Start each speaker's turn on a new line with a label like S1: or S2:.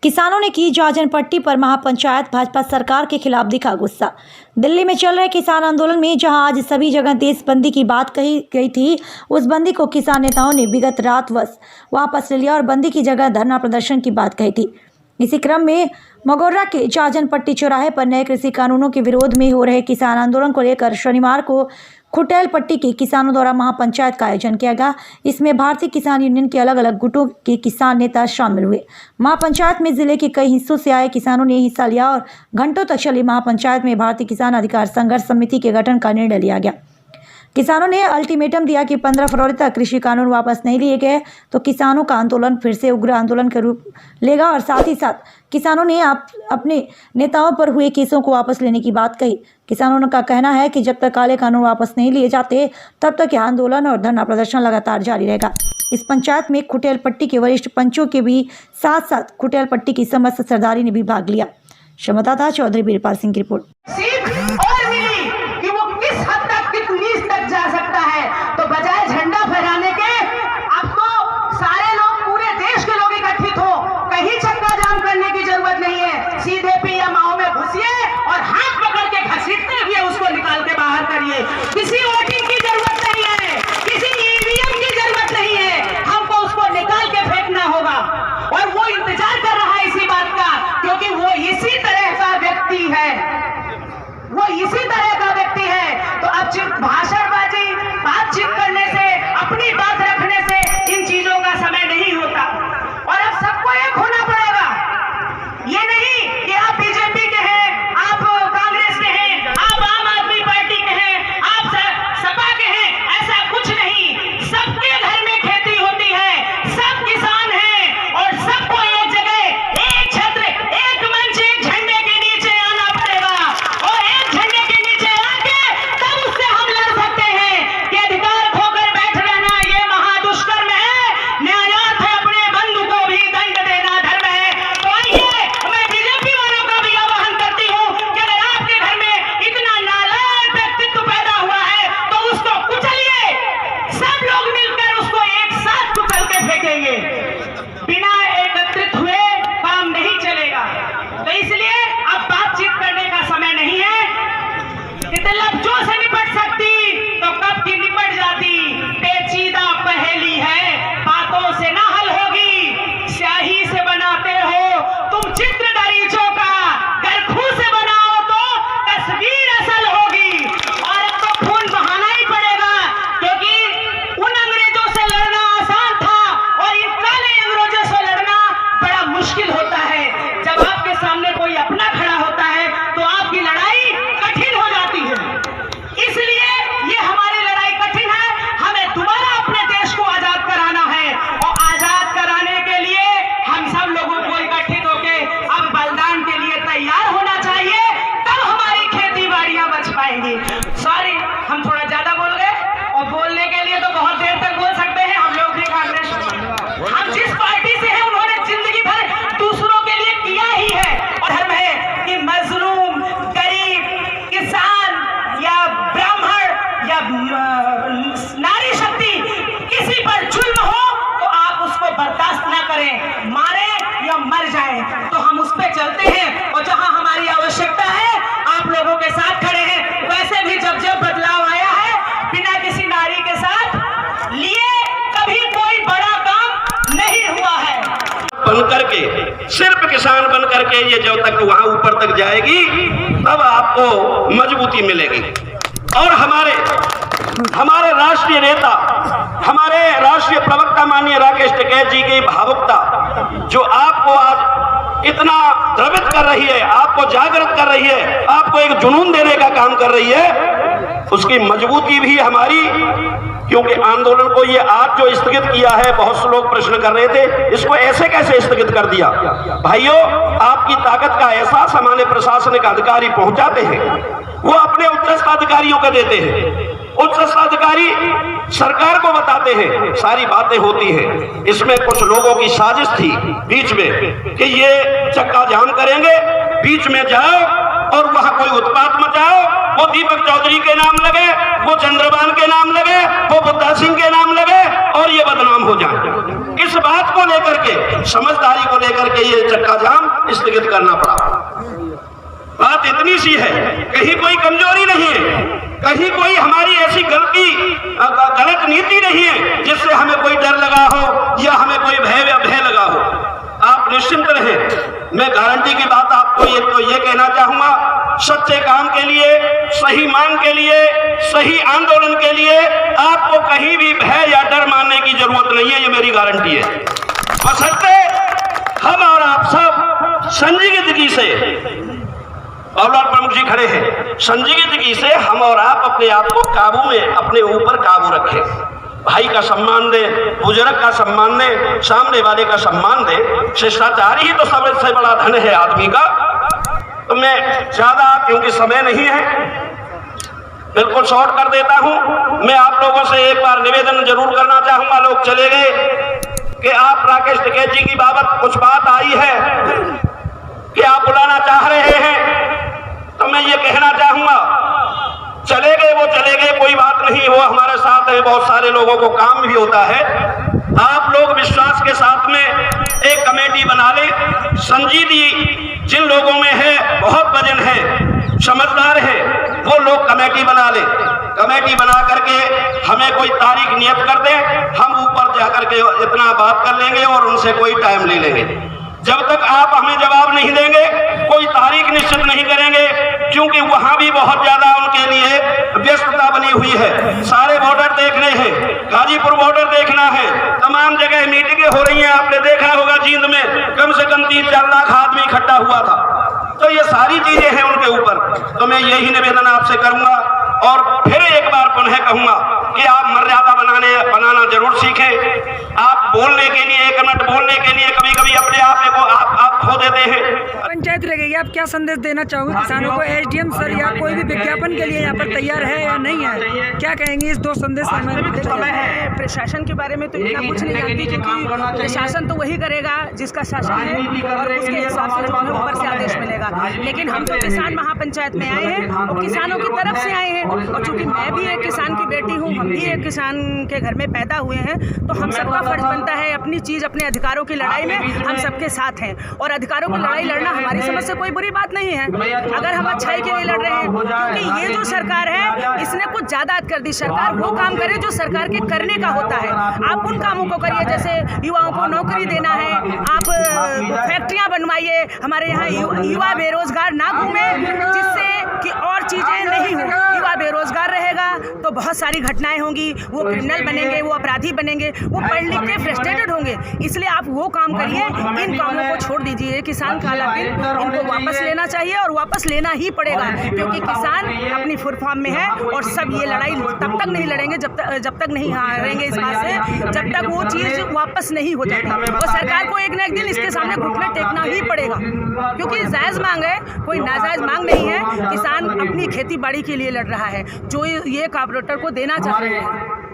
S1: किसानों ने की जाजन पट्टी पर महापंचायत, भाजपा सरकार के खिलाफ दिखा गुस्सा। दिल्ली में चल रहे किसान आंदोलन में जहां आज सभी जगह देश बंदी की बात कही गई थी, उस बंदी को किसान नेताओं ने विगत रात वापस ले लिया और बंदी की जगह धरना प्रदर्शन की बात कही थी। इसी क्रम में मगोर्रा के जाजन पट्टी चौराहे पर नए कृषि कानूनों के विरोध में हो रहे किसान आंदोलन को लेकर शनिवार को खुटेल पट्टी के किसानों द्वारा महापंचायत का आयोजन किया गया। इसमें भारतीय किसान यूनियन के अलग अलग गुटों के किसान नेता शामिल हुए। महापंचायत में जिले के कई हिस्सों से आए किसानों ने हिस्सा लिया और घंटों तक चली महापंचायत में भारतीय किसान अधिकार संघर्ष समिति के गठन का निर्णय लिया गया। किसानों ने अल्टीमेटम दिया कि 15 फरवरी तक कृषि कानून वापस नहीं लिए गए तो किसानों का आंदोलन फिर से उग्र आंदोलन के रूप लेगा और साथ ही साथ किसानों ने अपने नेताओं पर हुए केसों को वापस लेने की बात कही। किसानों का कहना है कि जब तक काले कानून वापस नहीं लिए जाते तब तक यह आंदोलन और धरना प्रदर्शन लगातार जारी रहेगा। इस पंचायत में खुटेल पट्टी के वरिष्ठ पंचों के भी साथ साथ खुटेल पट्टी की समस्त सरदारी ने भी भाग लिया। संवाददाता चौधरी बीरपाल सिंह की रिपोर्ट।
S2: तो बजाय झंडा फहराने के अब तो सारे लोग पूरे देश के लोग इकट्ठित हो, कहीं चक्का जाम करने की जरूरत नहीं है। सीधे पीएमओ में घुसिए और हाथ पकड़ के घसीटते हुए उसको निकाल के बाहर करिए। किसी वोटिंग की जरूरत नहीं है, किसी ईवीएम की जरूरत नहीं है, हमको उसको निकाल के फेंकना होगा। और वो इंतजार कर रहा है इसी बात का, क्योंकि वो इसी तरह का व्यक्ति है, वो इसी तरह का व्यक्ति है। तो अब भाषणबाजी, बातचीत करने से, अपनी बात रखने से इन चीजों का समय नहीं होता और अब सबको एक होना पड़ेगा। ये नहीं कि आप बीजेपी के हैं, आप कांग्रेस के हैं, आप आम आदमी पार्टी के हैं, आप सपा के हैं, ऐसा कुछ नहीं। सबके घर में खेती होती है, सब किसान हैं और सबको एक जगह, एक छत्र, एक मंच, एक झंडे के नीचे आना पड़ेगा और एक झंडे के नीचे आके तब उससे हम लड़ सकते हैं कि अधिकार खोकर बैठ रहना ये महादुष्कर्म है, न्यायार्थ है, अपने बंधु को भी दंड देना धर्म है। तो आइए, मैं बीजेपी वालों का भी आह्वान करती हूँ कि अगर आपके घर में इतना नालायक व्यक्तित्व पैदा हुआ है तो उसको कुचलिए, सब लोग मिलकर उसको एक साथ कुचल के फेंकेंगे। बिना एकत्रित हुए काम नहीं चलेगा। तो इसलिए अब बातचीत करने का समय नहीं है। इतने लफ्जों से निपट सकती तो कब की निपट जाती। पेचीदा पहेली है, बातों से ना हल होगी। स्याही से बनाते हो तुम चित्र दरीचों का, गरखू से बनाओ तो तस्वीर असल होगी। और अब तो खून बहाना ही पड़ेगा, क्योंकि उन अंग्रेजों से लड़ना आसान था और इन काले अंग्रेजों से लड़ना बड़ा मुश्किल होता है। जब आपके सामने कोई अपना खड़ा होता है तो आपकी लड़ाई कठिन हो जाती है। इसलिए ये हमारी लड़ाई कठिन है। हमें दोबारा अपने देश को आजाद कराना है और आजाद कराने के लिए हम सब लोगों को इकट्ठित होकर अब बलिदान के लिए तैयार होना चाहिए, तब हमारी खेती बाड़ियां बच पाएंगी। सॉरी, हम थोड़ा ज्यादा बोल गए और बोलने के लिए तो बहुत देर तक बोल सकते हैं। हम लोग भी कांग्रेस, हम जिस पार्टी से हैं उन्होंने जिंदगी भर दूसरों के लिए किया ही है और धर्म है कि मजलूम, गरीब, किसान या ब्राह्मण या नारी शक्ति किसी पर जुल्म हो तो आप उसको बर्दाश्त ना करें, मारे या मर जाए। तो हम उस पे चलते हैं और जहां हमारी आवश्यकता है आप लोगों के साथ खड़े हैं। वैसे भी जब जब बदलाव आया है, बिना किसी नारी के साथ लिए कभी कोई बड़ा काम नहीं हुआ है।
S3: बनकर के, सिर्फ किसान बनकर के ये जब तक वहां ऊपर तक जाएगी तब आपको मजबूती मिलेगी। और हमारे राष्ट्रीय नेता, हमारे राष्ट्रीय प्रवक्ता माननीय राकेश टिकैत जी की भावुकता जो आपको आज इतना द्रवित कर रही है, आपको जागृत कर रही है, आपको एक जुनून देने का काम कर रही है, उसकी मजबूती भी हमारी। क्योंकि आंदोलन को ये आज जो स्थगित किया है, बहुत से लोग प्रश्न कर रहे थे इसको ऐसे कैसे स्थगित कर दिया। भाइयों, आपकी ताकत का एहसास हमारे प्रशासनिक अधिकारी पहुंचाते हैं, वो अपने उच्चस्थ अधिकारियों को देते हैं। उच्चस्थ अधिकारी सरकार को बताते हैं, सारी बातें होती हैं। इसमें कुछ लोगों की साजिश थी बीच में कि ये चक्का जाम करेंगे, बीच में जाओ और वहां कोई उत्पात मचाओ, वो दीपक चौधरी के नाम लगे, वो चंद्रबान के नाम लगे, वो बुद्धा सिंह के नाम लगे और ये बदनाम हो जाए। इस बात को लेकर के, समझदारी को लेकर के ये चक्का जाम स्थगित करना पड़ा। बात इतनी सी है, कहीं कोई कमजोरी नहीं है, कहीं कोई हमारी ऐसी गलत नीति नहीं है जिससे हमें कोई डर लगा हो या हमें कोई भय लगा हो। आप निश्चिंत रहें। मैं गारंटी की बात आपको ये कहना चाहूंगा, सच्चे काम के लिए, सही मांग के लिए, सही आंदोलन के लिए आपको कहीं भी भय या डर मानने की जरूरत नहीं है। ये मेरी गारंटी है। बशर्ते हम और आप सब संजीदगी से, और प्रमुख जी खड़े हैं, संजीदगी से हम और आप अपने आप को काबू में, अपने ऊपर काबू रखें। भाई का सम्मान दे, बुजुर्ग का सम्मान दे, सामने वाले का सम्मान दे। शिष्टाचार ही तो सबसे बड़ा धन है आदमी का। तो मैं ज्यादा, क्योंकि समय नहीं है, बिल्कुल शॉर्ट कर देता हूं। मैं आप लोगों से एक बार निवेदन जरूर करना चाहूंगा। लोग चले गए कि आप राकेश टिकैत जी की बाबत कुछ बात आई है कि आप बुलाना चाह रहे हैं, तो मैं ये कहना चाहूंगा, चले गए वो चले गए, कोई बात नहीं, वो हमारे साथ है। बहुत सारे लोगों को काम भी होता है। आप लोग विश्वास के साथ में एक कमेटी बना ले। संजीदगी जिन लोगों में है, बहुत वजन है, समझदार है, वो लोग कमेटी बना ले। कमेटी बना करके हमें कोई तारीख नियत कर दे, हम ऊपर जाकर के इतना बात कर लेंगे और उनसे कोई टाइम ले लेंगे। जब तक आप हमें जवाब नहीं देंगे, कोई तारीख निश्चित नहीं करेंगे, क्योंकि वहां भी बहुत ज्यादा उनके लिए व्यस्तता बनी हुई है। सारे बॉर्डर देखने हैं, गाजीपुर बॉर्डर देखना है, तमाम जगह मीटिंगें हो रही हैं। आपने देखा होगा जींद में कम से कम 3-4 लाख आदमी इकट्ठा हुआ था। तो ये सारी चीजें हैं उनके ऊपर। तो मैं यही निवेदन आपसे करूंगा और फिर एक बार पुनः कहूंगा कि आप मर्यादा बनाना जरूर सीखें। आप बोलने के लिए, 1 मिनट बोलने के लिए कभी कभी अपने आप को आप खो देते हैं।
S4: पंचायत लगेगी, आप क्या संदेश देना चाहोगे किसानों को? एसडीएम सर या कोई भी विज्ञापन के लिए यहाँ पर तैयार है या नहीं है, क्या कहेंगे इस 2 संदेश में?
S2: प्रशासन के बारे में तो इतना कुछ नहीं जानती, क्योंकि प्रशासन तो वही करेगा जिसका शासन है और उसके हिसाब से जो हमें ऊपर से आदेश मिलेगा। लेकिन हम तो किसान महापंचायत में आए हैं और किसानों की तरफ से आए हैं, और चूंकि मैं भी एक किसान की बेटी हूँ, हम भी एक किसान के घर में पैदा हुए हैं, तो हम सबका फर्ज बनता है अपनी चीज, अपने अधिकारों की लड़ाई में हम सबके साथ हैं। और अधिकारों की लड़ाई लड़ना हमारी समझ से कोई बुरी बात नहीं है, अगर हम अच्छाई के लिए लड़ रहे हैं। क्योंकि ये जो सरकार है, इसने कुछ ज्यादा कर दी। सरकार वो काम करे जो सरकार के करने का होता है। आप उन कामों को करिए, जैसे युवाओं को नौकरी देना है, आप फैक्ट्रियां बनवाइए, हमारे यहाँ युवा बेरोजगार ना घूमे, जिससे कि और चीजें नहीं हो। युवा बेरोजगार रहेगा तो बहुत सारी घटनाएं होंगी, वो क्रिमिनल बनेंगे, वो अपराधी बनेंगे, वो पढ़ लिख के फ्रस्ट्रेटेड होंगे। इसलिए आप वो काम करिए, इन कामों को छोड़ दीजिए। किसान काला बिल इनको वापस लेना चाहिए और वापस लेना ही पड़ेगा, क्योंकि किसान अपनी फुल फॉर्म में है और सब ये लड़ाई तब तक नहीं लड़ेंगे जब तक नहीं हारेंगे इस बात से, जब तक वो चीज़ वापस नहीं हो जाती। और सरकार को एक न एक दिन इसके सामने घुटने टेकना ही पड़ेगा, क्योंकि जायज़ मांग है, कोई नाजायज़ मांग नहीं है। किसान अपनी खेती बाड़ी के लिए लड़ रहा है, जो ये कॉर्पोरेटर को देना चाह रहे हैं।